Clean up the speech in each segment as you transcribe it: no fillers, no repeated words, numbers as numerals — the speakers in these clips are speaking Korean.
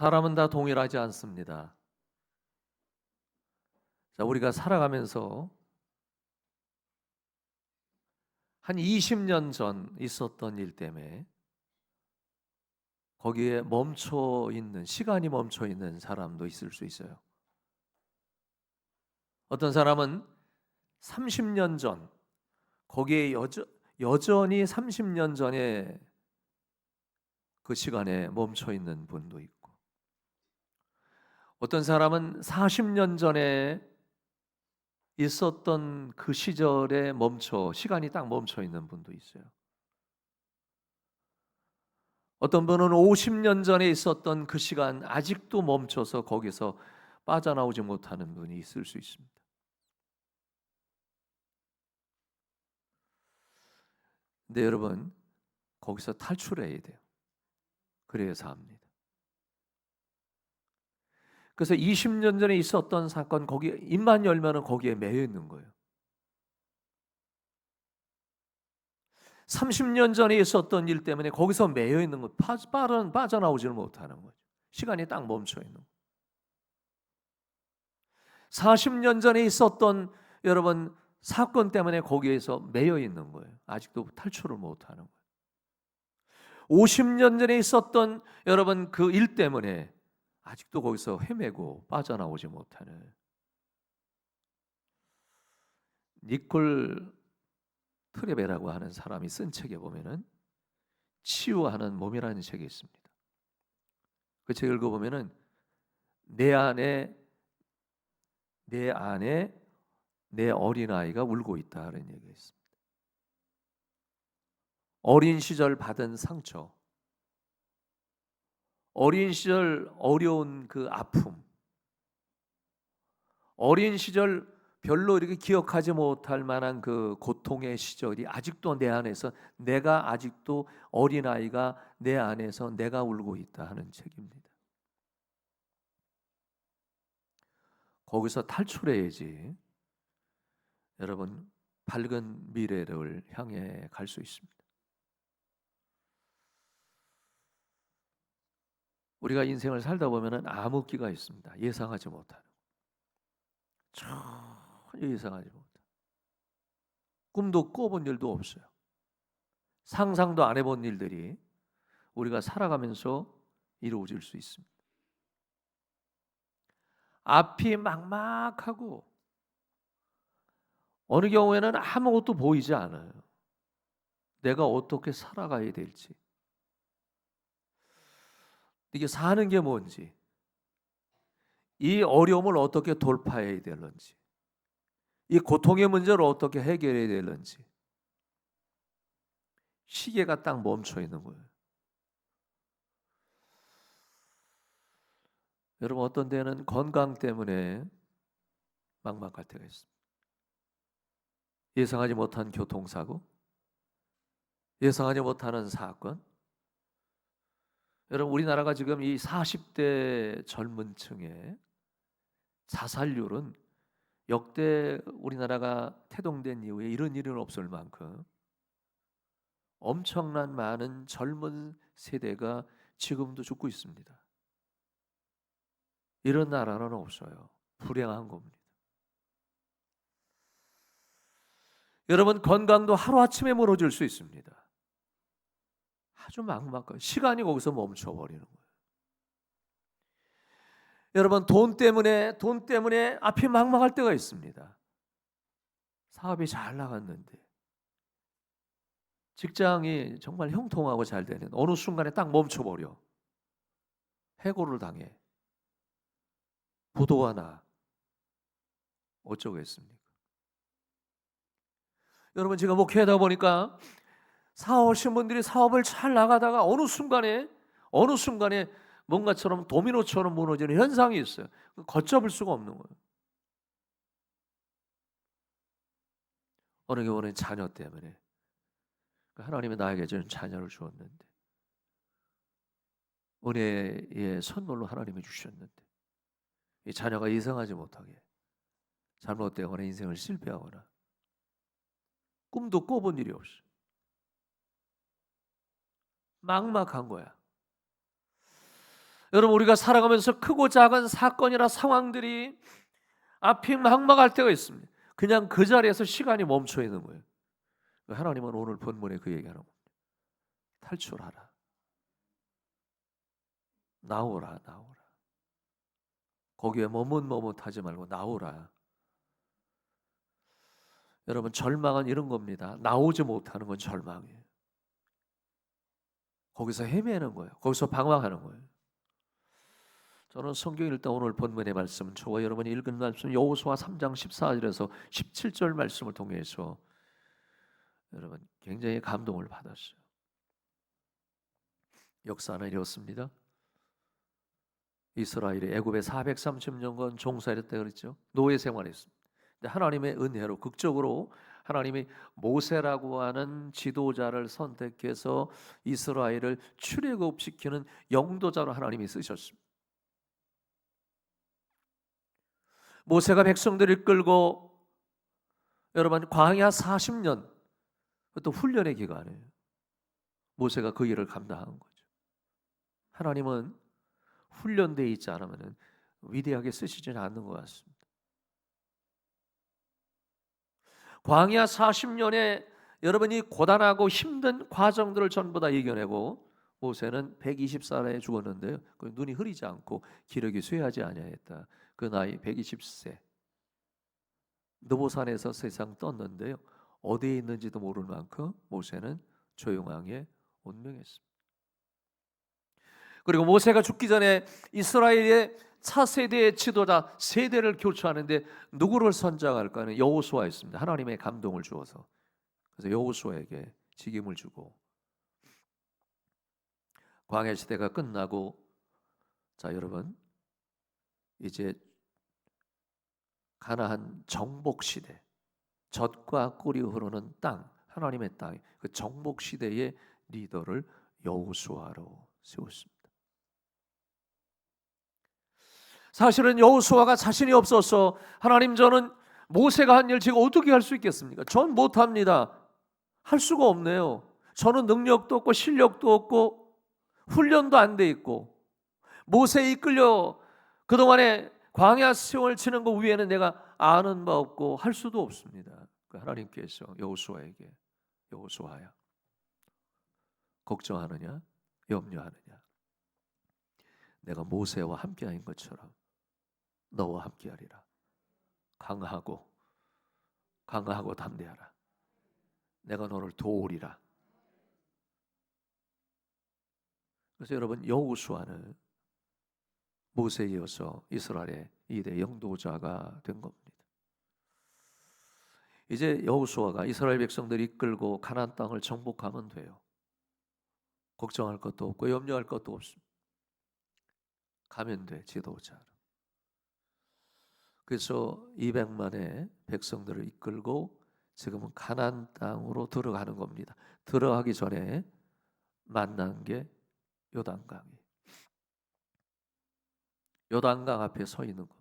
사람은 다 동일하지 않습니다. 자, 우리가 살아가면서 한 20년 전 있었던 일 때문에 거기에 멈춰 있는, 시간이 멈춰 있는 사람도 있을 수 있어요. 어떤 사람은 30년 전, 거기에 여전히 30년 전에 그 시간에 멈춰 있는 분도 있고, 어떤 사람은 40년 전에 있었던 그 시절에 시간이 딱 멈춰 있는 분도 있어요. 어떤 분은 50년 전에 있었던 그 시간 아직도 멈춰서 거기서 빠져나오지 못하는 분이 있을 수 있습니다. 근데 여러분, 거기서 탈출해야 돼요. 그래야 삽니다. 그래서 20년 전에 있었던 사건, 거기 입만 열면은 거기에 매여 있는 거예요. 30년 전에 있었던 일 때문에 거기서 매여 있는 거, 빠져나오지를 못하는 거죠. 시간이 딱 멈춰 있는 거예요. 40년 전에 있었던 여러분 사건 때문에 거기에서 매여 있는 거예요. 아직도 탈출을 못하는 거예요. 50년 전에 있었던 여러분 그 일 때문에 아직도 거기서 헤매고 빠져나오지 못하는, 니콜 트레베라고 하는 사람이 쓴 책에 보면은 치유하는 몸이라는 책이 있습니다. 그 책 읽어보면은 내 안에 내 어린아이가 울고 있다는 얘기가 있습니다. 어린 시절 받은 상처, 어린 시절 어려운 그 아픔, 어린 시절 별로 이렇게 기억하지 못할 만한 그 고통의 시절이 아직도 내 안에서, 내가 아직도 어린아이가 내 안에서 내가 울고 있다 하는 책입니다. 거기서 탈출해야지 여러분 밝은 미래를 향해 갈 수 있습니다. 우리가 인생을 살다 보면은 암흑기가 있습니다. 예상하지 못하는, 전혀 예상하지 못한, 꿈도 꿔본 일도 없어요. 상상도 안 해본 일들이 우리가 살아가면서 이루어질 수 있습니다. 앞이 막막하고 어느 경우에는 아무것도 보이지 않아요. 내가 어떻게 살아가야 될지, 이게 사는 게 뭔지, 이 어려움을 어떻게 돌파해야 되는지, 이 고통의 문제를 어떻게 해결해야 되는지, 시계가 딱 멈춰 있는 거예요. 여러분, 어떤 데는 건강 때문에 막막할 때가 있습니다. 예상하지 못한 교통사고, 예상하지 못하는 사건. 여러분, 우리나라가 지금 이 40대 젊은 층의 자살률은 역대 우리나라가 태동된 이후에 이런 일은 없을 만큼 엄청난 많은 젊은 세대가 지금도 죽고 있습니다. 이런 나라는 없어요. 불행한 겁니다. 여러분, 건강도 하루아침에 무너질 수 있습니다. 아주 막막한 시간이 거기서 멈춰버리는 거예요. 여러분, 돈 때문에 앞이 막막할 때가 있습니다. 사업이 잘 나갔는데, 직장이 정말 형통하고 잘 되는 어느 순간에 딱 멈춰버려. 해고를 당해. 부도가 나. 어쩌겠습니까? 여러분, 제가 목회하다 보니까 사업하신 분들이 사업을 잘 나가다가 어느 순간에 뭔가처럼 도미노처럼 무너지는 현상이 있어요. 걷잡을 수가 없는 거예요. 어느 경우는 자녀 때문에, 하나님이 나에게 준 자녀를 주었는데, 은혜의 선물로 하나님이 주셨는데, 이 자녀가 예상하지 못하게 잘못되거나 인생을 실패하거나 꿈도 꿔본 일이 없어. 막막한 거야. 여러분, 우리가 살아가면서 크고 작은 사건이나 상황들이 앞이 막막할 때가 있습니다. 그냥 그 자리에서 시간이 멈춰 있는 거예요. 하나님은 오늘 본문에 그 얘기하는 겁니다. 탈출하라. 나오라, 나오라. 거기에 머뭇머뭇하지 말고 나오라. 여러분, 절망은 이런 겁니다. 나오지 못하는 건 절망이에요. 거기서 헤매는 거예요. 거기서 방황하는 거예요. 저는 성경 일단 오늘 본문의 말씀, 저와 여러분이 읽은 말씀 여호수아 3장 14절에서 17절 말씀을 통해서 여러분 굉장히 감동을 받았어요. 역사는 이렇습니다. 이스라엘이 애굽에 430년간 종살이했다 그랬죠. 노예 생활했습니다. 근데 하나님의 은혜로 극적으로 하나님이 모세라고 하는 지도자를 선택해서 이스라엘을 출애굽시키는 영도자로 하나님이 쓰셨습니다. 모세가 백성들을 이끌고 여러분 광야 40년, 그것도 훈련의 기간이에요. 모세가 그 일을 감당한 거죠. 하나님은 훈련되어 있지 않으면 위대하게 쓰시지는 않는 것 같습니다. 광야 40년에 여러분이 고단하고 힘든 과정들을 전부 다 이겨내고 모세는 120살에 죽었는데요. 눈이 흐리지 않고 기력이 쇠하지 아니하였다. 그 나이 120세. 느보산에서 세상 떴는데요. 어디에 있는지도 모를 만큼 모세는 조용하게 운명했습니다. 그리고 모세가 죽기 전에 이스라엘의 차세대의 지도자 세대를 교체하는데 누구를 선정할까 하는 여호수아였습니다. 하나님의 감동을 주어서. 그래서 여호수아에게 직임을 주고 광야 시대가 끝나고 자 여러분 이제 가나안 정복 시대, 젖과 꿀이 흐르는 땅, 하나님의 땅, 그 정복 시대의 리더를 여호수아로 세웠습니다. 사실은 여호수아가 자신이 없어서 하나님 저는 모세가 한 일 제가 어떻게 할 수 있겠습니까? 전 못합니다. 할 수가 없네요. 저는 능력도 없고 실력도 없고 훈련도 안 돼 있고 모세에 이끌려 그동안에 광야 세월 치는 것 위에는 내가 아는 바 없고 할 수도 없습니다. 하나님께서 여호수아에게 여호수아야 걱정하느냐 염려하느냐 내가 모세와 함께한 것처럼 너와 함께하리라. 강하고 담대하라. 내가 너를 도우리라. 그래서 여러분 여호수아는 모세에 이어서 이스라엘의 2대 영도자가 된 겁니다. 이제 여호수아가 이스라엘 백성들을 이끌고 가나안 땅을 정복하면 돼요. 걱정할 것도 없고 염려할 것도 없습니다. 가면 돼 지도자로. 그래서 200만의 백성들을 이끌고 지금은 가나안 땅으로 들어가는 겁니다. 들어가기 전에 만난 게 요단강이에요. 요단강 앞에 서 있는 겁니다.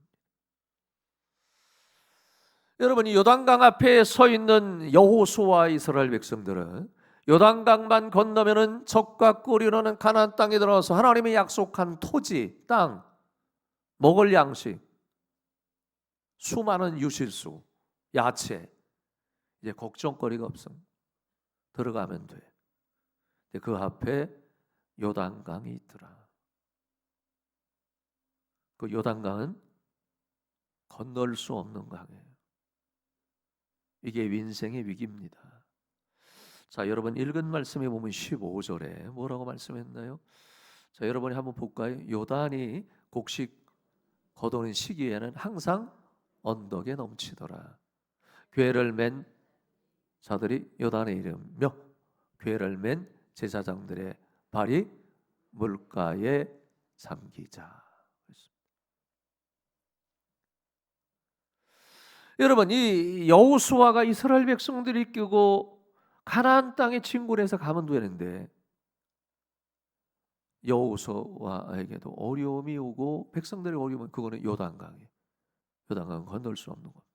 여러분 이 요단강 앞에 서 있는 여호수아와 이스라엘 백성들은 요단강만 건너면은 젖과 꿀이 흐르는 가나안 땅에 들어가서 하나님이 약속한 토지, 땅, 먹을 양식, 수많은 유실수, 야채 이제 걱정거리가 없습니다. 들어가면 돼. 그 앞에 요단강이 있더라. 그 요단강은 건널 수 없는 강이에요. 이게 인생의 위기입니다. 자, 여러분 읽은 말씀에 보면 15절에 뭐라고 말씀했나요? 자, 여러분이 한번 볼까요? 요단이 곡식 거두는 시기에는 항상 언덕에 넘치더라. 궤를 맨 자들이 요단에 이르며 궤를 맨 제사장들의 발이 물가에 잠기자. 여러분 이 여호수아가 이스라엘 백성들이 이끌고 가나안 땅에 진군해서 가면 되는데 여호수아에게도 어려움이 오고 백성들의 어려움은 그거는 요단강이에요. 요단강은 건널 수 없는 겁니다.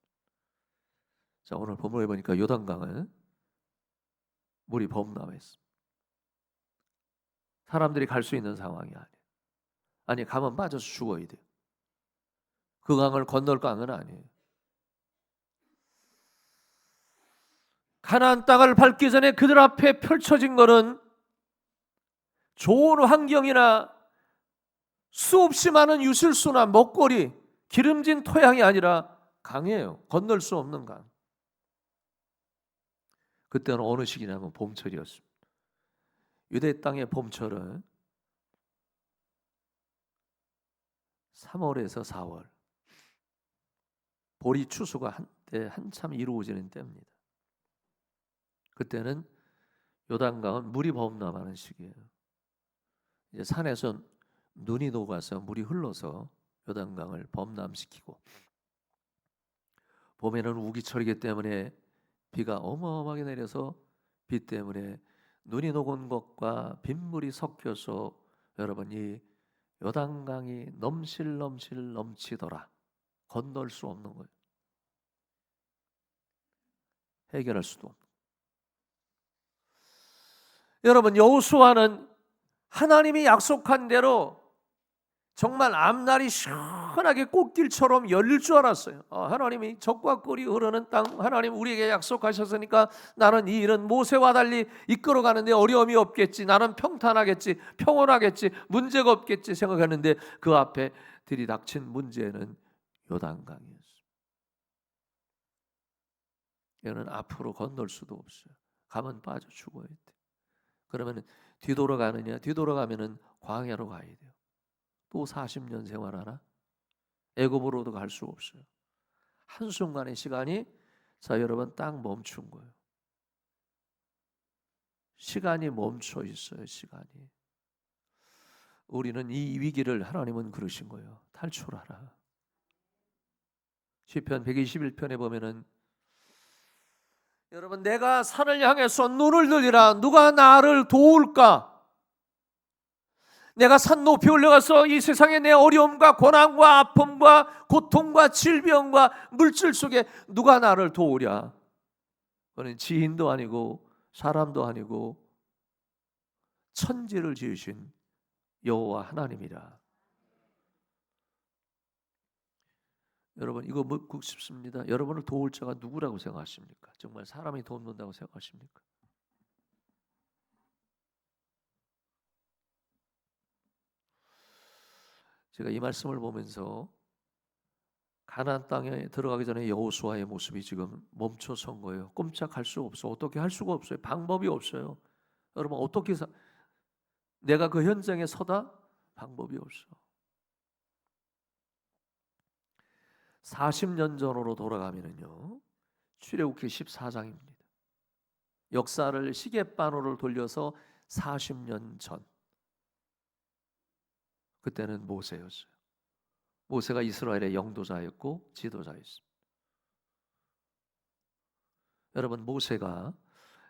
자 오늘 본문에 보니까 요단강은 물이 범람했습니다. 사람들이 갈 수 있는 상황이 아니에요. 아니, 가면 빠져서 죽어야 돼요. 그 강을 건널 강은 아니에요. 가나안 땅을 밟기 전에 그들 앞에 펼쳐진 것은 좋은 환경이나 수없이 많은 유실수나 먹거리, 기름진 토양이 아니라 강이에요. 건널 수 없는 강. 그때는 어느 시기냐면 봄철이었습니다. 유대 땅의 봄철은 3월에서 4월, 보리 추수가 한때 한참 이루어지는 때입니다. 그때는 요단강은 물이 범람하는 시기예요. 이제 산에서 눈이 녹아서 물이 흘러서 요단강을 범람시키고, 봄에는 우기철이기 때문에 비가 어마어마하게 내려서 비 때문에 눈이 녹은 것과 빗물이 섞여서 여러분 이 요단강이 넘실넘실 넘치더라. 건널 수 없는 거예요. 해결할 수도 없는. 여러분, 여호수아는 하나님이 약속한 대로 정말 앞날이 시원하게 꽃길처럼 열릴 줄 알았어요. 하나님이 적과 꿀이 흐르는 땅, 하나님 우리에게 약속하셨으니까 나는 이 일은 모세와 달리 이끌어가는데 어려움이 없겠지, 나는 평탄하겠지, 평온하겠지, 문제가 없겠지 생각했는데 그 앞에 들이닥친 문제는 요단강이었어요. 얘는 앞으로 건널 수도 없어요. 가면 빠져 죽어야 돼. 그러면 뒤돌아가느냐? 뒤돌아가면은 광야로 가야 돼요. 또 40년 생활하나? 애굽으로도 갈 수 없어요. 한순간의 시간이, 자 여러분, 딱 멈춘 거예요. 시간이 멈춰 있어요. 시간이. 우리는 이 위기를, 하나님은 그러신 거예요. 탈출하라. 시편 121편에 보면은 여러분, 내가 산을 향해서 눈을 들리라. 누가 나를 도울까? 내가 산 높이 올라가서 이 세상의 내 어려움과 고난과 아픔과 고통과 질병과 물질 속에 누가 나를 도우랴? 그는 지인도 아니고 사람도 아니고 천지를 지으신 여호와 하나님이라. 여러분, 이거 묻고 싶습니다. 여러분을 도울 자가 누구라고 생각하십니까? 정말 사람이 돕는다고 생각하십니까? 제가 이 말씀을 보면서 가나안 땅에 들어가기 전에 여호수아의 모습이 지금 멈춰선 거예요. 꼼짝할 수 없어. 어떻게 할 수가 없어요. 방법이 없어요. 여러분, 어떻게 내가 그 현장에 서다? 방법이 없어. 40년 전으로 돌아가면은요, 출애굽기 14장입니다. 역사를 시계바늘을 돌려서 40년 전, 그때는 모세였어요. 모세가 이스라엘의 영도자였고 지도자였습니다. 여러분, 모세가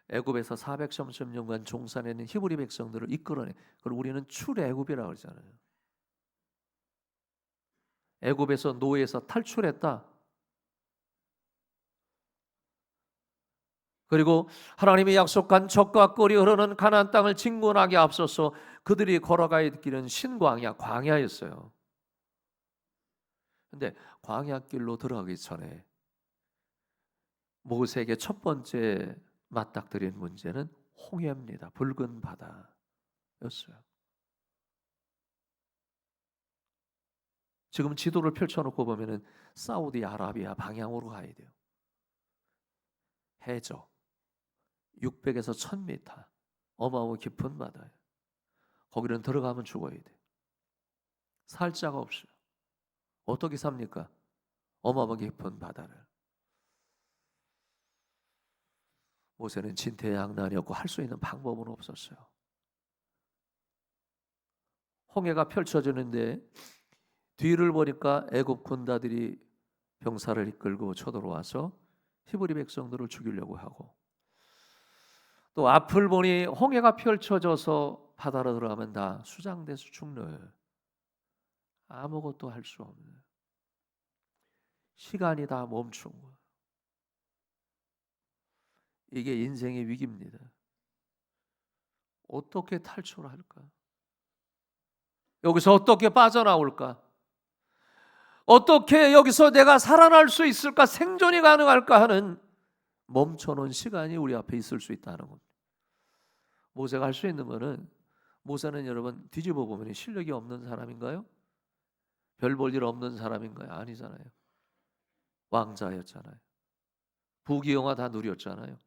애굽에서 430년간 종살이하는 히브리 백성들을 이끌어내, 그걸 우리는 출애굽이라고 그러잖아요. 애굽에서 노예에서 탈출했다. 그리고 하나님이 약속한 적과 꿀이 흐르는 가나안 땅을 진군하기 앞서서 그들이 걸어가야 될 길은 신광야, 광야였어요. 근데 광야길로 들어가기 전에 모세에게 첫 번째 맞닥뜨린 문제는 홍해입니다. 붉은 바다였어요. 지금 지도를 펼쳐놓고 보면은 사우디아라비아 방향으로 가야 돼요. 해저 600에서 1000m, 어마어마 깊은 바다예요. 거기는 들어가면 죽어야 돼요. 살 자가 없어요. 어떻게 삽니까? 어마어마 깊은 바다를. 모세는 진퇴양난이었고 할 수 있는 방법은 없었어요. 홍해가 펼쳐지는데 뒤를 보니까 애굽 군다들이 병사를 이끌고 쳐들어와서 히브리 백성들을 죽이려고 하고, 또 앞을 보니 홍해가 펼쳐져서 바다로 들어가면 다 수장돼서 죽는, 아무것도 할 수 없는, 시간이 다 멈춘 거예요. 이게 인생의 위기입니다. 어떻게 탈출할까? 여기서 어떻게 빠져나올까? 어떻게 여기서 내가 살아날 수 있을까? 생존이 가능할까 하는 멈춰놓은 시간이 우리 앞에 있을 수 있다는 겁니다. 모세가 할 수 있는 거는, 모세는 여러분 뒤집어 보면 실력이 없는 사람인가요? 별 볼 일 없는 사람인가요? 아니잖아요. 왕자였잖아요. 부귀영화 다 누렸잖아요.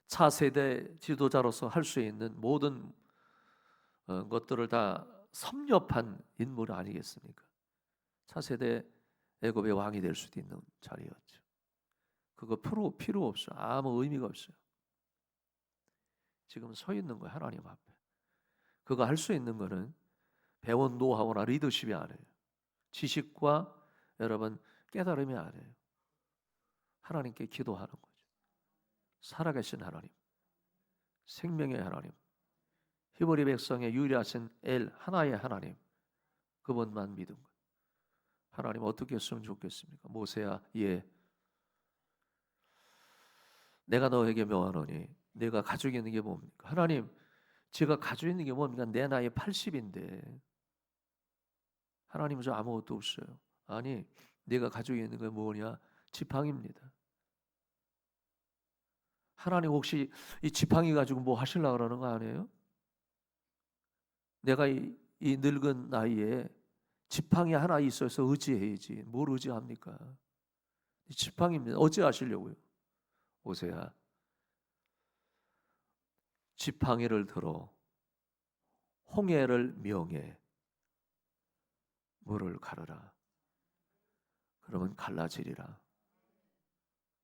차세대 지도자로서 할 수 있는 모든 것들을 다 섭렵한 인물 아니겠습니까? 차세대 애굽의 왕이 될 수도 있는 자리였죠. 그거 필요 없어요. 아무 의미가 없어요. 지금 서 있는 거예요, 하나님 앞에. 그거 할 수 있는 거는 배운 노하우나 리더십이 아니에요. 지식과 여러분 깨달음이 아니에요. 하나님께 기도하는 거죠. 살아계신 하나님, 생명의 하나님, 히브리 백성의 유일하신 엘 하나의 하나님, 그분만 믿은 거예요. 하나님 어떻게 했으면 좋겠습니까? 모세야, 예, 내가 너에게 명하노니 내가 가지고 있는 게 뭡니까? 하나님, 제가 가지고 있는 게 뭡니까? 내 나이 80인데 하나님 저 아무것도 없어요. 아니, 내가 가지고 있는 게 뭐냐? 지팡이입니다. 하나님 혹시 이 지팡이 가지고 뭐 하시려고 그러는 거 아니에요? 내가 이 늙은 나이에 지팡이 하나 있어서 의지해야지. 뭘 의지합니까? 지팡이입니다. 어찌하시려고요? 오세야, 지팡이를 들어 홍해를 명해 물을 가르라. 그러면 갈라지리라.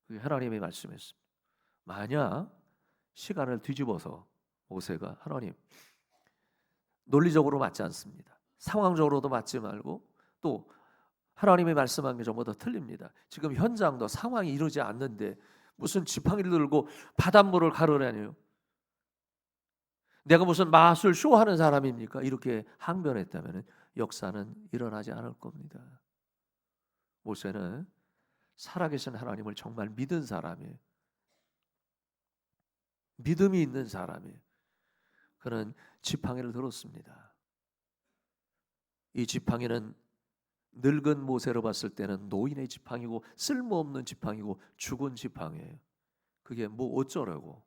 그게 하나님의 말씀이었습니다. 만약 시간을 뒤집어서 모세가, 하나님, 논리적으로 맞지 않습니다. 상황적으로도 맞지 말고 또 하나님이 말씀한 게 전부 다 틀립니다. 지금 현장도 상황이 이루지 않는데 무슨 지팡이를 들고 바닷물을 가르라니요? 내가 무슨 마술 쇼하는 사람입니까? 이렇게 항변했다면 역사는 일어나지 않을 겁니다. 모세는 살아계신 하나님을 정말 믿은 사람이에요. 믿음이 있는 사람이에요. 그는 지팡이를 들었습니다. 이 지팡이는 늙은 모세로 봤을 때는 노인의 지팡이고 쓸모없는 지팡이고 죽은 지팡이에요. 그게 뭐 어쩌라고.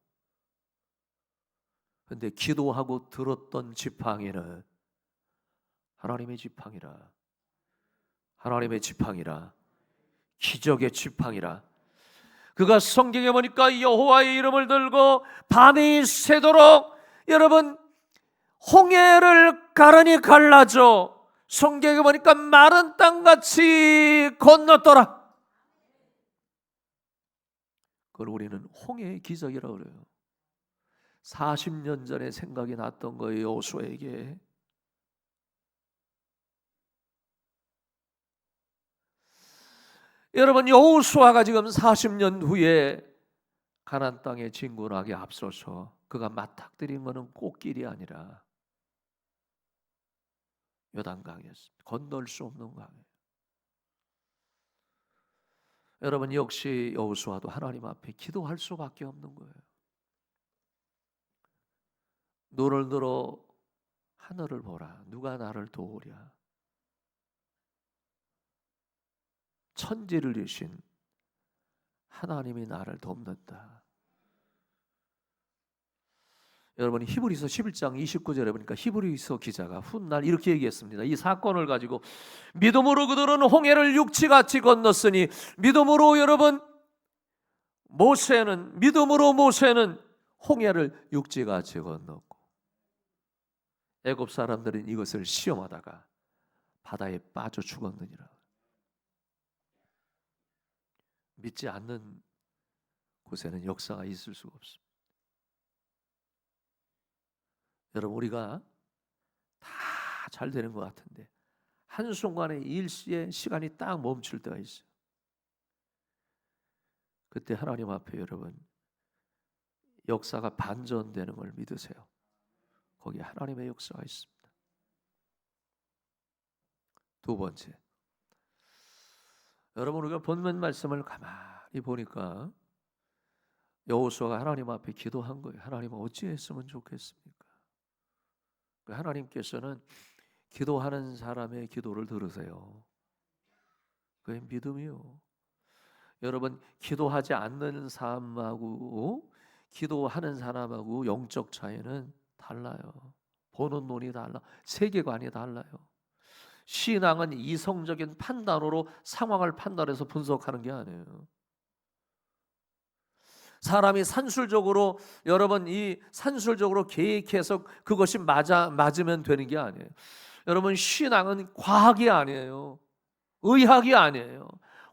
근데 기도하고 들었던 지팡이는 하나님의 지팡이라, 하나님의 지팡이라, 기적의 지팡이라. 그가 성경에 보니까 여호와의 이름을 들고 밤이 새도록 여러분 홍해를 가르니 갈라져 성경에 보니까 마른 땅같이 건넜더라. 그걸 우리는 홍해의 기적이라고 그래요. 40년 전에 생각이 났던 거예요, 여호수아에게. 여러분, 여호수아가 지금 40년 후에 가나안 땅에 진군하기 앞서서 그가 맞닥뜨린 것은 꽃길이 아니라 요단강이었습니다. 건널 수 없는 강이에요. 여러분, 역시 여호수아도 하나님 앞에 기도할 수밖에 없는 거예요. 눈을 들어 하늘을 보라. 누가 나를 도우랴. 천지를 이신 하나님이 나를 돕는다. 여러분, 히브리서 11장 29절에 보니까 히브리서 기자가 훗날 이렇게 얘기했습니다. 이 사건을 가지고 믿음으로 그들은 홍해를 육지같이 건넜으니, 믿음으로 여러분 믿음으로 모세는 홍해를 육지같이 건넜고 애굽 사람들은 이것을 시험하다가 바다에 빠져 죽었느니라. 믿지 않는 곳에는 역사가 있을 수가 없습니다. 여러분, 우리가 다 잘 되는 것 같은데 한순간에 일시에 시간이 딱 멈출 때가 있어요. 그때 하나님 앞에 여러분 역사가 반전되는 걸 믿으세요. 거기에 하나님의 역사가 있습니다. 두 번째, 여러분, 우리가 본문 말씀을 가만히 보니까 여호수아가 하나님 앞에 기도한 거예요. 하나님 어찌했으면 좋겠습니까? 하나님께서는 기도하는 사람의 기도를 들으세요. 그게 믿음이요. 여러분, 기도하지 않는 사람하고 기도하는 사람하고 영적 차이는 달라요. 보는 눈이 달라, 세계관이 달라요. 신앙은 이성적인 판단으로 상황을 판단해서 분석하는 게 아니에요. 사람이 산술적으로, 여러분, 이 산술적으로 계획해서 그것이 맞으면 되는 게 아니에요. 여러분, 신앙은 과학이 아니에요. 의학이 아니에요.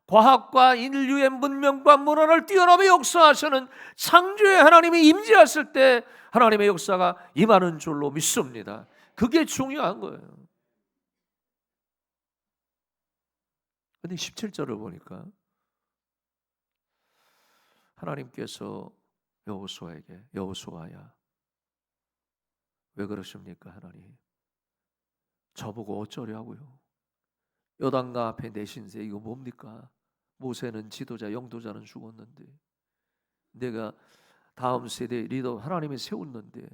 과학과 인류의 문명과 문화를 뛰어넘어 역사하시는 창조의 하나님이 임재하실 때 하나님의 역사가 임하는 줄로 믿습니다. 그게 중요한 거예요. 근데 17절을 보니까 하나님께서 여호수아에게, 여호수아야, 왜 그러십니까? 하나님, 저보고 어쩌려고요? 요단강 앞에 내 신세 이거 뭡니까? 모세는 지도자, 영도자는 죽었는데 내가 다음 세대 리더 하나님이 세웠는데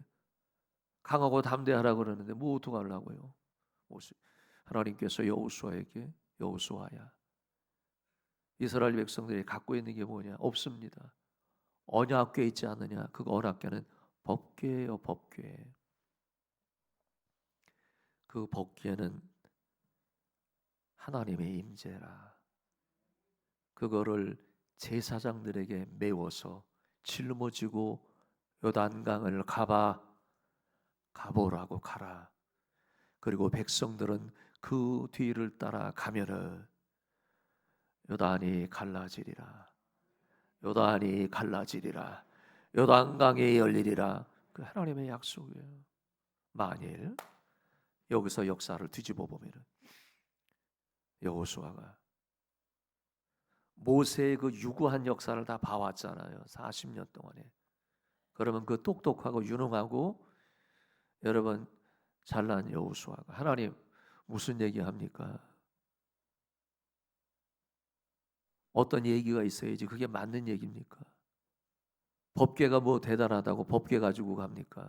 강하고 담대하라 그러는데 뭐 어떡하려고요? 하나님께서 여호수아에게, 여호수아야, 이스라엘 백성들이 갖고 있는 게 뭐냐? 없습니다. 언약궤 있지 않느냐? 그 언약궤는 법궤예요, 법궤. 그 법궤는 하나님의 임재라. 그거를 제사장들에게 메워서 짊어지고 요단강을 가보라고 가라. 그리고 백성들은 그 뒤를 따라 가면은 요단이 갈라지리라. 요단이 갈라지리라. 요단강이 열리리라. 그 하나님의 약속이에요. 만일 여기서 역사를 뒤집어 보면은 여호수아가 모세의 그 유구한 역사를 다 봐왔잖아요. 40년 동안에. 그러면 그 똑똑하고 유능하고 여러분 잘난 여호수아가 하나님 무슨 얘기합니까? 어떤 얘기가 있어야지 그게 맞는 얘기입니까? 법궤가 뭐 대단하다고 법궤 가지고 갑니까?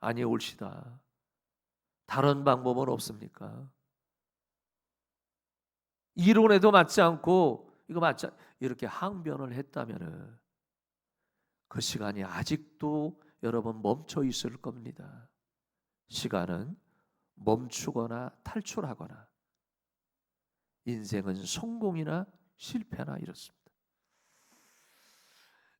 아니 옳시다. 다른 방법은 없습니까? 이론에도 맞지 않고 이거 맞지 이렇게 항변을 했다면은 그 시간이 아직도 여러분 멈춰 있을 겁니다. 시간은 멈추거나 탈출하거나 인생은 성공이나 실패나 이렇습니다.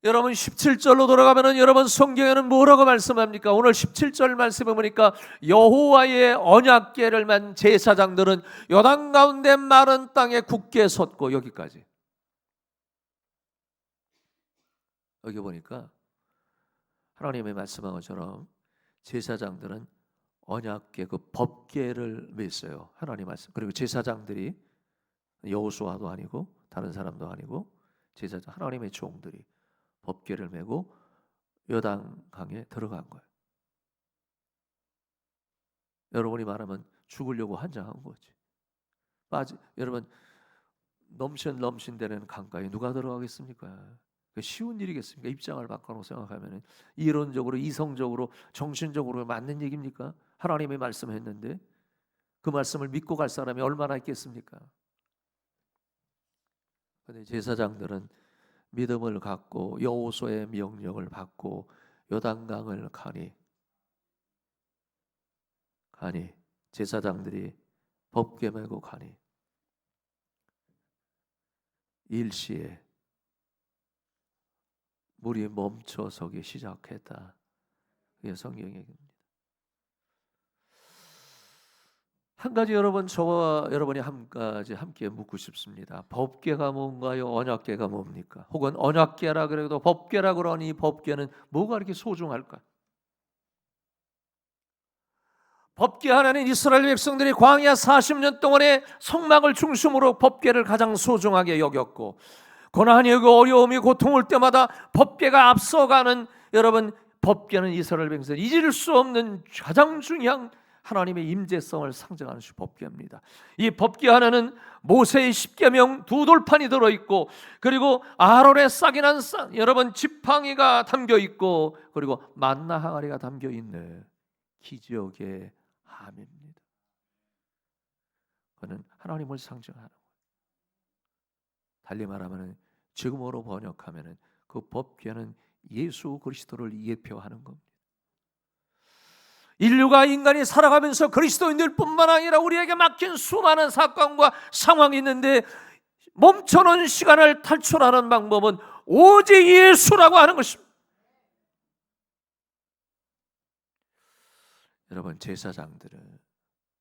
여러분 17절로 돌아가면은 여러분 성경에는 뭐라고 말씀합니까? 오늘 17절 말씀해 보니까 여호와의 언약궤를 맨 제사장들은 요단 가운데 마른 땅에 굳게 섰고, 여기까지. 여기 보니까 하나님의 말씀한 것처럼 제사장들은 언약궤 그 법궤를 맸어요. 하나님 말씀. 그리고 제사장들이 여호수아도 아니고 다른 사람도 아니고 제사장 하나님의 종들이 법궤를 메고 요단강에 들어간 거예요. 여러분이 말하면 죽으려고 환장한 거지. 여러분 넘신넘신되는 강가에 누가 들어가겠습니까? 쉬운 일이겠습니까? 입장을 바꿔놓고 생각하면 이론적으로 이성적으로 정신적으로 맞는 얘기입니까? 하나님의 말씀했는데 그 말씀을 믿고 갈 사람이 얼마나 있겠습니까? 그런데 제사장들은 믿음을 갖고 여호수아의 명령을 받고 요단강을 가니 제사장들이 법궤 메고 가니 일시에 물이 멈춰서기 시작했다. 그게 성경의 얘기입니다. 한 가지 여러분, 저와 여러분이 한 가지 함께 묻고 싶습니다. 법궤가 뭔가요? 언약궤가 뭡니까? 혹은 언약궤라 그래도 법궤라 그러니 법궤는 뭐가 이렇게 소중할까? 법궤 하나는 이스라엘 백성들이 광야 40년 동안의 성막을 중심으로 법궤를 가장 소중하게 여겼고, 고난이 어려움이 고통 올 때마다 법궤가 앞서가는, 여러분 법궤는 이스라엘 백성들이 잊을 수 없는 가장 중요한 하나님의 임재성을 상징하는 법궤입니다. 이 법궤 하나는 모세의 십계명 두 돌판이 들어있고, 그리고 아론의 싹이 난 여러분 지팡이가 담겨 있고, 그리고 만나 항아리가 담겨 있네. 기적의 함입니다. 그는 하나님을 상징하는 거예요. 달리 말하면 지금으로 번역하면 그 법궤는 예수 그리스도를 예표하는 겁니다. 인류가 인간이 살아가면서 그리스도인들 뿐만 아니라 우리에게 맡긴 수많은 사건과 상황이 있는데 멈춰놓은 시간을 탈출하는 방법은 오직 예수라고 하는 것입니다. 여러분, 제사장들은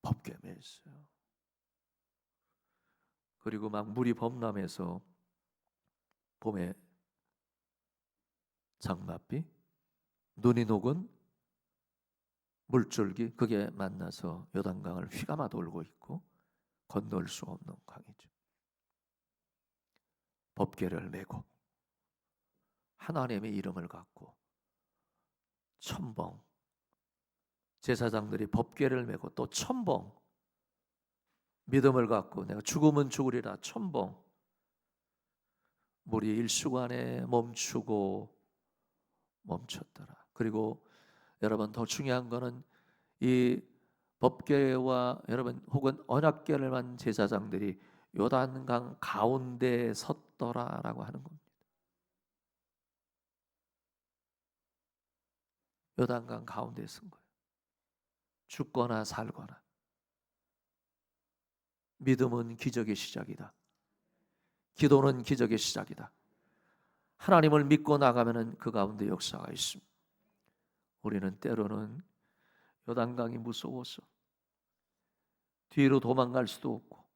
법궤에 있어요. 그리고 막 물이 범람해서 봄에 장맛비, 눈이 녹은 물줄기, 그게 만나서 요단강을 휘감아 돌고 있고 건널 수 없는 강이죠. 법궤를 메고 하나님의 이름을 갖고 첨벙, 제사장들이 법궤를 메고 또 첨벙, 믿음을 갖고 내가 죽으면 죽으리라 첨벙, 물이 일수간에 멈추고 멈췄더라. 그리고 여러분, 더 중요한 거는 이 법궤와 여러분 혹은 언약궤를 만 제사장들이 요단강 가운데에 섰더라라고 하는 겁니다. 요단강 가운데에 선 거예요. 죽거나 살거나. 믿음은 기적의 시작이다. 기도는 기적의 시작이다. 하나님을 믿고 나가면 그 가운데 역사가 있습니다. 우리는 때로는 요단강이 무서워서 뒤로 도망갈 수도 없고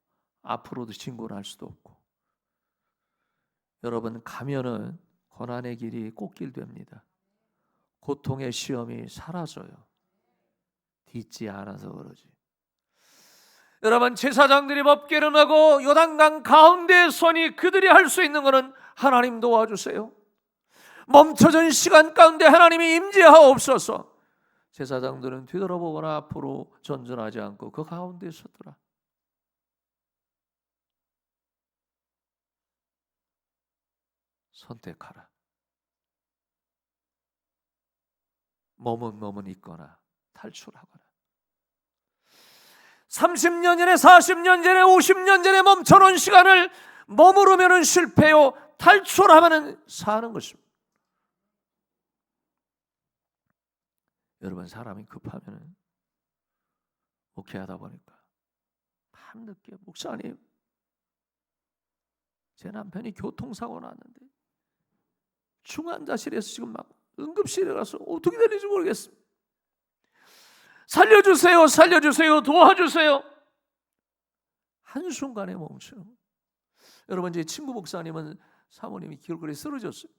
앞으로도 진군할 를 수도 없고, 여러분, 가면은 고난의 길이 꽃길 됩니다. 고통의 시험이 사라져요. 뒤지 않아서 그러지. 여러분, 제사장들이 법궤를 메고 요단강 가운데에 서니 그들이 할 수 있는 것은 하나님 도와주세요. 멈춰진 시간 가운데 하나님이 임재하옵소서. 제사장들은 뒤돌아보거나 앞으로 전전하지 않고 그 가운데에 섰더라. 선택하라. 머뭇 있거나 탈출하거나. 30년 전에, 40년 전에, 50년 전에 멈춰놓은 시간을 머무르면 실패요, 탈출하면 사는 것입니다. 여러분, 사람이 급하면 목회하다 보니까 밤늦게, 목사님, 제 남편이 교통사고 났는데 중환자실에서 지금 막 응급실에 가서 어떻게 되는지 모르겠습니다. 살려주세요, 살려주세요, 도와주세요. 한순간에 멈춰요. 여러분, 제 친구 목사님은 사모님이 길거리에 쓰러졌어요.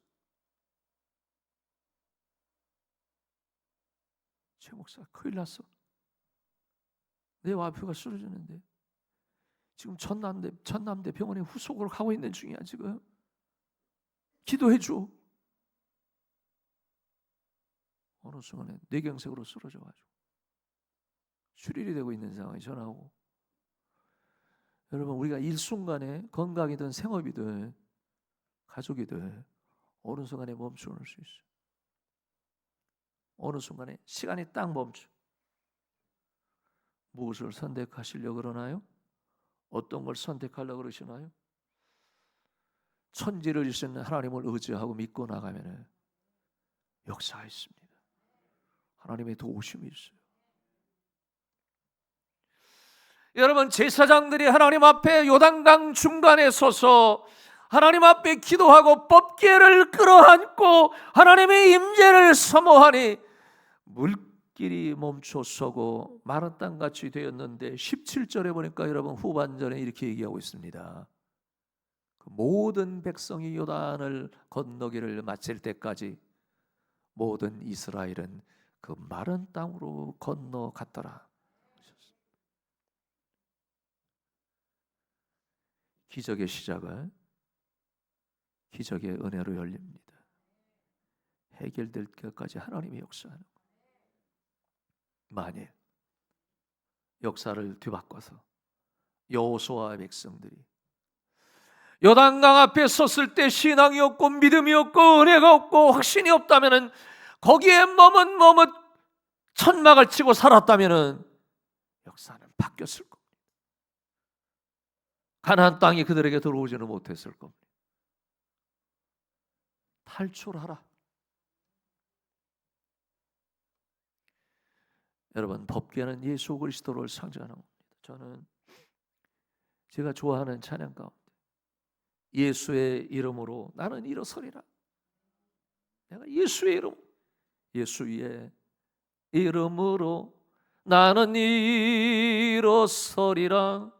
제 목사 큰일 났어. 내 와이프가 쓰러졌는데 지금 전남대 병원에 후속으로 가고 있는 중이야. 지금 기도해 줘. 어느 순간에 뇌경색으로 쓰러져가지고 출혈이 되고 있는 상황에 전화오고. 여러분, 우리가 일순간에 건강이든 생업이든 가족이든 어느 순간에 멈춰놓을 수 있어요. 어느 순간에 시간이 딱 멈춰. 무엇을 선택하시려고 그러나요? 어떤 걸 선택하려고 그러시나요? 천지를 주시는 하나님을 의지하고 믿고 나가면 역사가 있습니다. 하나님의 도우심이 있어요. 여러분, 제사장들이 하나님 앞에 요단강 중간에 서서 하나님 앞에 기도하고 법궤를 끌어안고 하나님의 임재를 사모하니 물길이 멈춰서고 마른 땅같이 되었는데, 17절에 보니까 여러분 후반전에 이렇게 얘기하고 있습니다. 그 모든 백성이 요단을 건너기를 마칠 때까지 모든 이스라엘은 그 마른 땅으로 건너갔더라. 기적의 시작은 기적의 은혜로 열립니다. 해결될 때까지 하나님의 역사하는 거예요. 만일 역사를 뒤바꿔서 여호수아의 백성들이 요단강 앞에 섰을 때 신앙이 없고 믿음이 없고 은혜가 없고 확신이 없다면 거기에 머뭇 천막을 치고 살았다면은 역사는 바뀌었을 겁니다. 가나안 땅이 그들에게 들어오지는 못했을 겁니다. 탈출하라. 여러분, 법궤는 예수 그리스도를 상징하는 겁니다. 저는 제가 좋아하는 찬양 가운데 예수의 이름으로 나는 일어서리라. 내가 예수의 이름, 예수의 이름으로 나는 일어서리라.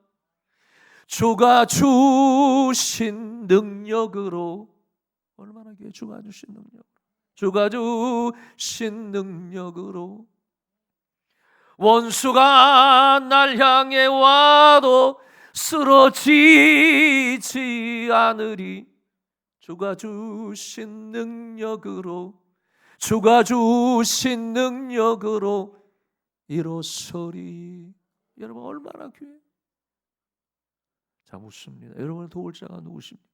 주가 주신 능력으로, 얼마나 귀해. 주가 주신 능력, 주가 주신 능력으로 원수가 날 향해 와도 쓰러지지 않으리. 주가 주신 능력으로, 주가 주신 능력으로 일어서리. 여러분, 얼마나 귀해. 자, 묻습니다. 여러분을 도울 자가 누구십니까?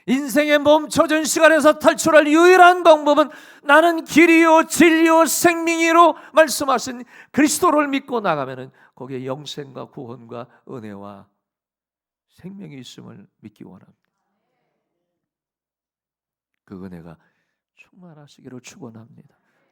인생의 멈춰진 시간에서 탈출할 유일한 방법은 나는 길이요 진리요 생명이로 말씀하신 그리스도를 믿고 나가면은 거기에 영생과 구원과 은혜와 생명이 있음을 믿기 원합니다. 그 은혜가 충만하시기를 축원합니다.